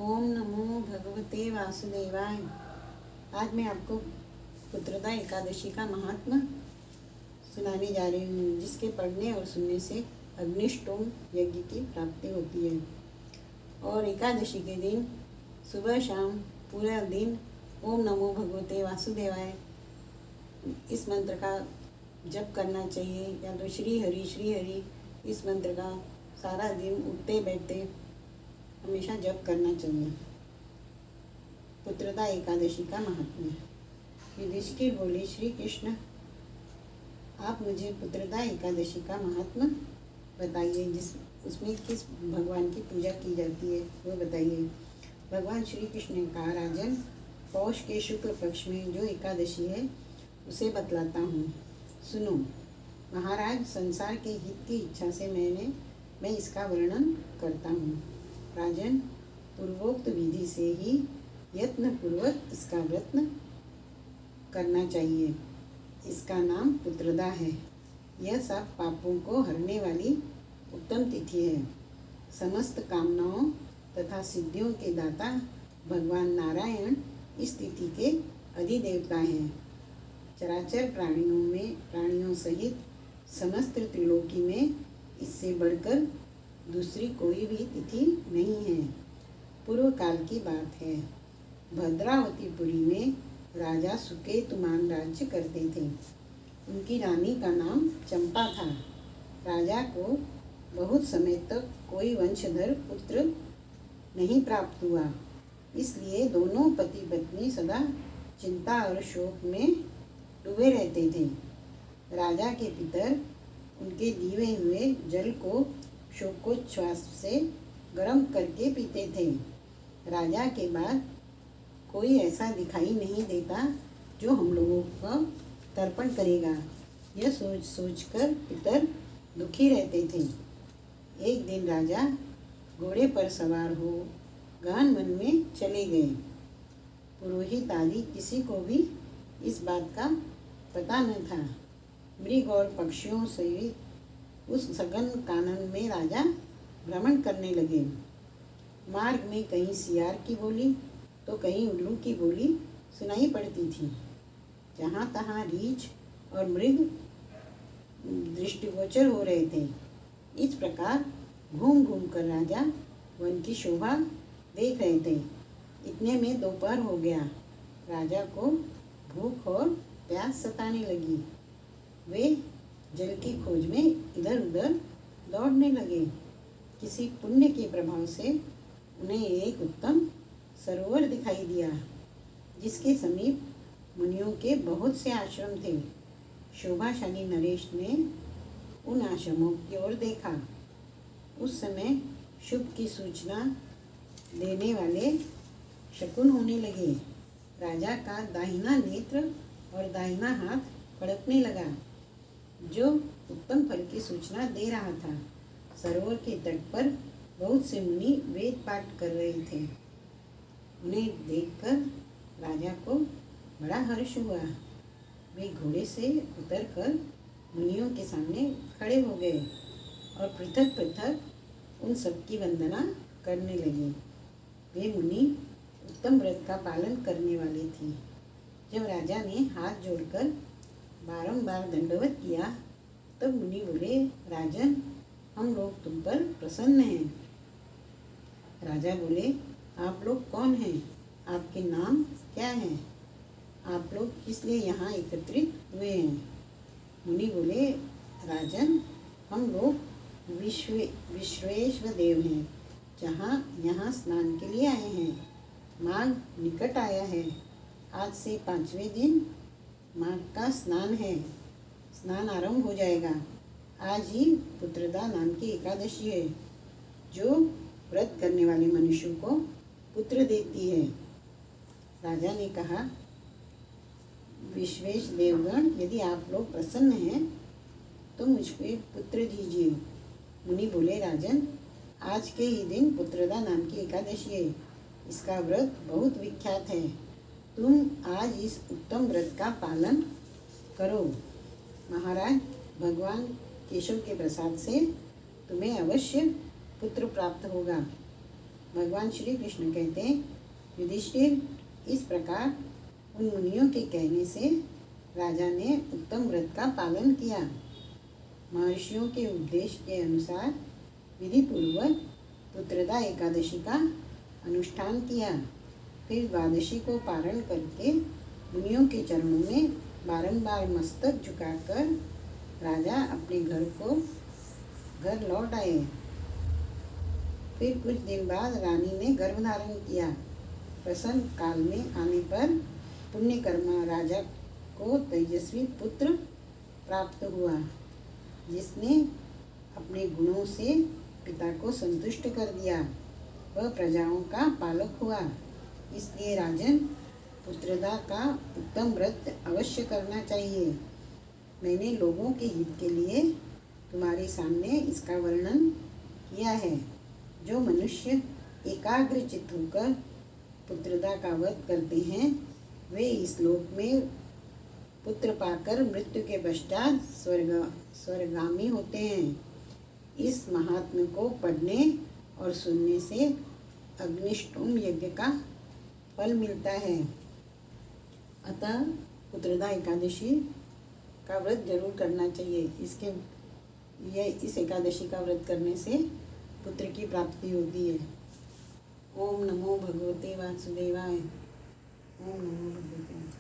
ओम नमो भगवते वासुदेवाय। आज मैं आपको पुत्रदा एकादशी का महात्मा सुनाने जा रही हूँ, जिसके पढ़ने और सुनने से अग्निष्टोम यज्ञ की प्राप्ति होती है। और एकादशी के दिन सुबह शाम पूरा दिन ओम नमो भगवते वासुदेवाय इस मंत्र का जप करना चाहिए, या तो श्री हरि इस मंत्र का सारा दिन उठते बैठते हमेशा जप करना चाहिए। पुत्रदा एकादशी का महात्म्य। युधिष्ठिर बोले, श्री कृष्ण आप मुझे पुत्रदा एकादशी का महात्म्य बताइए, उसमें किस भगवान की पूजा की जाती है वो बताइए। भगवान श्री कृष्ण ने कहा, राजन, पौष के शुक्ल पक्ष में जो एकादशी है उसे बतलाता हूँ, सुनो। महाराज, संसार के हित की इच्छा से मैं इसका वर्णन करता हूँ। राजन, पूर्वोक्त विधि से ही यत्नपूर्वक इसका व्रत करना चाहिए। इसका नाम पुत्रदा है। यह सब पापों को हरने वाली उत्तम तिथि है। समस्त कामनाओं तथा सिद्धियों के दाता भगवान नारायण इस तिथि के अधिदेवता हैं। चराचर प्राणियों सहित समस्त त्रिलोकी में इससे बढ़कर दूसरी कोई भी तिथि नहीं है। पूर्व काल की बात है। भद्रावतीपुरी में राजा सुकेतुमान राज्य करते थे। उनकी रानी का नाम चंपा था। राजा को बहुत समय तक कोई वंशधर पुत्र नहीं प्राप्त हुआ, इसलिए दोनों पति पत्नी सदा चिंता और शोक में डूबे रहते थे। राजा के पितर उनके दिए हुए जल को शोकोच्छ्वास से गर्म करके पीते थे। राजा के बाद कोई ऐसा दिखाई नहीं देता जो हम लोगों का तर्पण करेगा, यह सोच कर पितर दुखी रहते थे। एक दिन राजा घोड़े पर सवार हो गहन वन में चले गए। पुरोहित आदि किसी को भी इस बात का पता न था। मृग और पक्षियों सहित उस सघन कानन में राजा भ्रमण करने लगे। मार्ग में कहीं सियार की बोली तो कहीं उल्लू की बोली सुनाई पड़ती थी। जहाँ तहाँ रीछ और मृग दृष्टिगोचर हो रहे थे। इस प्रकार घूम घूम कर राजा वन की शोभा देख रहे थे। इतने में दोपहर हो गया। राजा को भूख और प्यास सताने लगी। वे जल की खोज में इधर उधर दौड़ने लगे। किसी पुण्य के प्रभाव से उन्हें एक उत्तम सरोवर दिखाई दिया, जिसके समीप मुनियों के बहुत से आश्रम थे। शोभाशाली नरेश ने उन आश्रमों की ओर देखा। उस समय शुभ की सूचना देने वाले शकुन होने लगे। राजा का दाहिना नेत्र और दाहिना हाथ फड़कने लगा, जो उत्तम फल की सूचना दे रहा था। सरोवर के तट पर बहुत से मुनि वेद पाठ कर रहे थे। उन्हें देखकर राजा को बड़ा हर्ष हुआ। वे घोड़े से उतरकर मुनियों के सामने खड़े हो गए और पृथक पृथक उन सबकी वंदना करने लगे। वे मुनि उत्तम व्रत का पालन करने वाले थे। जब राजा ने हाथ जोड़कर बारंबार दंडवत किया, तब मुनि बोले, राजन, हम लोग तुम पर प्रसन्न हैं। राजा बोले, आप लोग कौन हैं? आपके नाम क्या हैं? आप लोग किस लिए यहाँ एकत्रित हुए हैं? मुनि बोले, राजन, हम लोग विश्वेश्वर देव हैं, यहाँ स्नान के लिए आए हैं। माघ निकट आया है। आज से 5वें दिन माघ का स्नान है। स्नान आरंभ हो जाएगा। आज ही पुत्रदा नाम की एकादशी है, जो व्रत करने वाले मनुष्यों को पुत्र देती है। राजा ने कहा, विश्वेश देवगण, यदि आप लोग प्रसन्न हैं तो मुझको पुत्र दीजिए। मुनि बोले, राजन, आज के ही दिन पुत्रदा नाम की एकादशी है। इसका व्रत बहुत विख्यात है। तुम आज इस उत्तम व्रत का पालन करो। महाराज, भगवान केशव के प्रसाद से तुम्हें अवश्य पुत्र प्राप्त होगा। भगवान श्री कृष्ण कहते हैं, युधिष्ठिर, इस प्रकार उन मुनियों के कहने से राजा ने उत्तम व्रत का पालन किया। महर्षियों के उपदेश के अनुसार विधि पूर्वक पुत्रदा एकादशी का अनुष्ठान किया। फिर द्वादशी को पारण करके मुनियों के चरणों में बारंबार मस्तक झुकाकर राजा अपने घर लौट आए। फिर कुछ दिन बाद रानी ने गर्भ धारण किया। प्रसन्न काल में आने पर पुण्यकर्मा राजा को तेजस्वी पुत्र प्राप्त हुआ, जिसने अपने गुणों से पिता को संतुष्ट कर दिया। वह प्रजाओं का पालक हुआ। इसलिए राजन, पुत्रदा का उत्तम व्रत अवश्य करना चाहिए। मैंने लोगों के हित के लिए तुम्हारे सामने इसका वर्णन किया है। जो मनुष्य एकाग्र चित्त होकर पुत्रदा का वध करते हैं, वे इस लोक में पुत्र पाकर मृत्यु के पश्चात स्वर्गामी होते हैं। इस महात्म्य को पढ़ने और सुनने से अग्निष्टोम यज्ञ का फल मिलता है। अतः पुत्रदा एकादशी का व्रत जरूर करना चाहिए। इस एकादशी का व्रत करने से पुत्र की प्राप्ति होती है। ओम नमो भगवते वासुदेवाय। ओम नमो भगवते